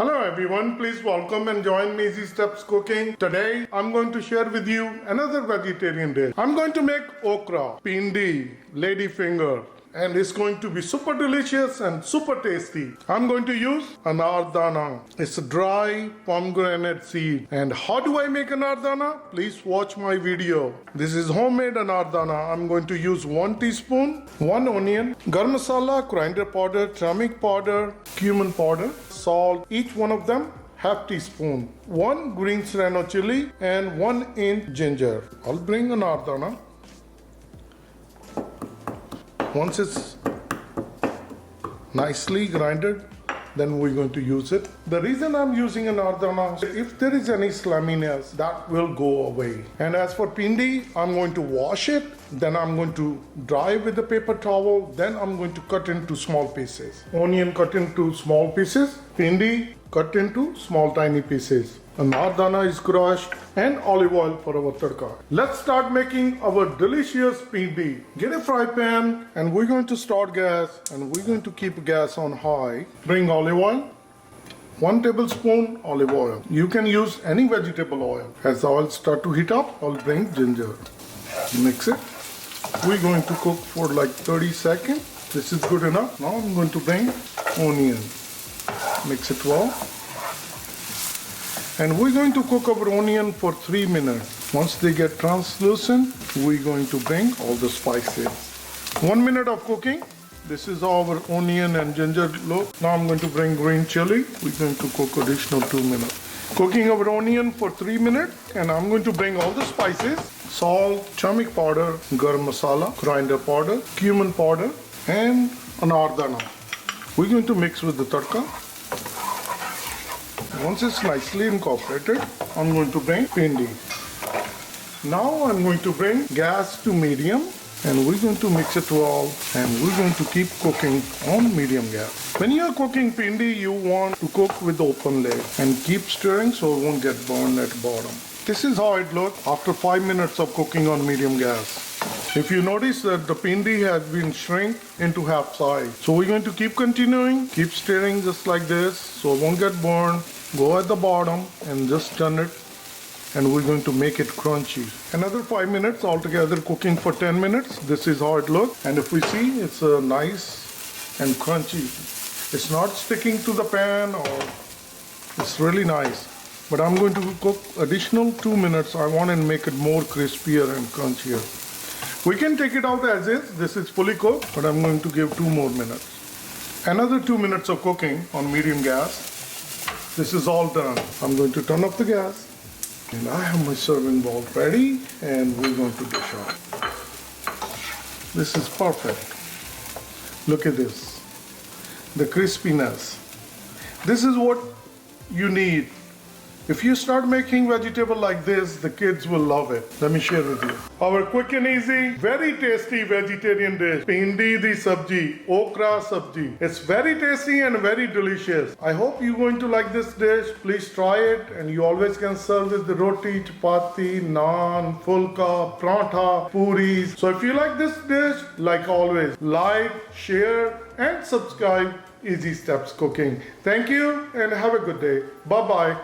Hello everyone, please welcome and join me Easy Steps Cooking. Today I'm going to share with you another vegetarian dish. I'm going to make okra, bhindi, lady finger, and it's going to be super delicious and super tasty. I'm going to use Anardana. It's a dry pomegranate seed. And how do I make Anardana? Please watch my video. This is homemade Anardana. I'm going to use 1 teaspoon, 1 onion, garam masala, coriander powder, turmeric powder, cumin powder, salt, each one of them half teaspoon, 1 green serrano chili, and 1 inch ginger. I'll bring Anardana. Once it's nicely grinded, then we're going to use it. The reason I'm using an Anardana, if there is any slamminess, that will go away. And as for bhindi, I'm going to wash it, then I'm going to dry with the paper towel, then I'm going to cut into small pieces. Onion cut into small pieces, bhindi cut into small tiny pieces. Anardana is crushed and olive oil for our tadka. Let's start making our delicious bhindi. Get a fry pan and we're going to start gas and we're going to keep gas on high. Bring olive oil. 1 tablespoon olive oil. You can use any vegetable oil. As the oil start to heat up, I'll bring ginger. Mix it. We're going to cook for like 30 seconds. This is good enough. Now I'm going to bring onion. Mix it well. And we're going to cook our onion for 3 minutes. Once they get translucent, we're going to bring all the spices. 1 minute of cooking. This is our onion and ginger look. Now I'm going to bring green chili. We're going to cook additional 2 minutes. Cooking our onion for 3 minutes, and I'm going to bring all the spices. Salt, turmeric powder, garam masala, coriander powder, cumin powder, and Anardana. We're going to mix with the tadka. Once it's nicely incorporated, I'm going to bring bhindi. Now I'm going to bring gas to medium and we're going to mix it well and we're going to keep cooking on medium gas. When you're cooking bhindi, you want to cook with open lid and keep stirring so it won't get burned at the bottom. This is how it looks after 5 minutes of cooking on medium gas. If you notice that the bhindi has been shrink into half size. So we're going to keep continuing, keep stirring just like this so it won't get burned. Go at the bottom and just turn it and we're going to make it crunchy. Another 5 minutes altogether, cooking for 10 minutes. This is how it looks, and if we see, it's nice and crunchy. It's not sticking to the pan or it's really nice. But I'm going to cook additional 2 minutes. I want to make it more crispier and crunchier. We can take it out as is. This is fully cooked, but I'm going to give 2 more minutes. Another 2 minutes of cooking on medium gas. This is all done. I'm going to turn off the gas. And I have my serving bowl ready and we're going to dish out. This is perfect. Look at this. The crispiness. This is what you need. If you start making vegetable like this, the kids will love it. Let me share with you. Our quick and easy, very tasty vegetarian dish, Bhindi Sabzi, Okra Sabzi. It's very tasty and very delicious. I hope you're going to like this dish. Please try it, and you always can serve with the roti, chapati, naan, fulka, prantha, puris. So if you like this dish, like always, like, share, and subscribe Easy Steps Cooking. Thank you and have a good day. Bye-bye.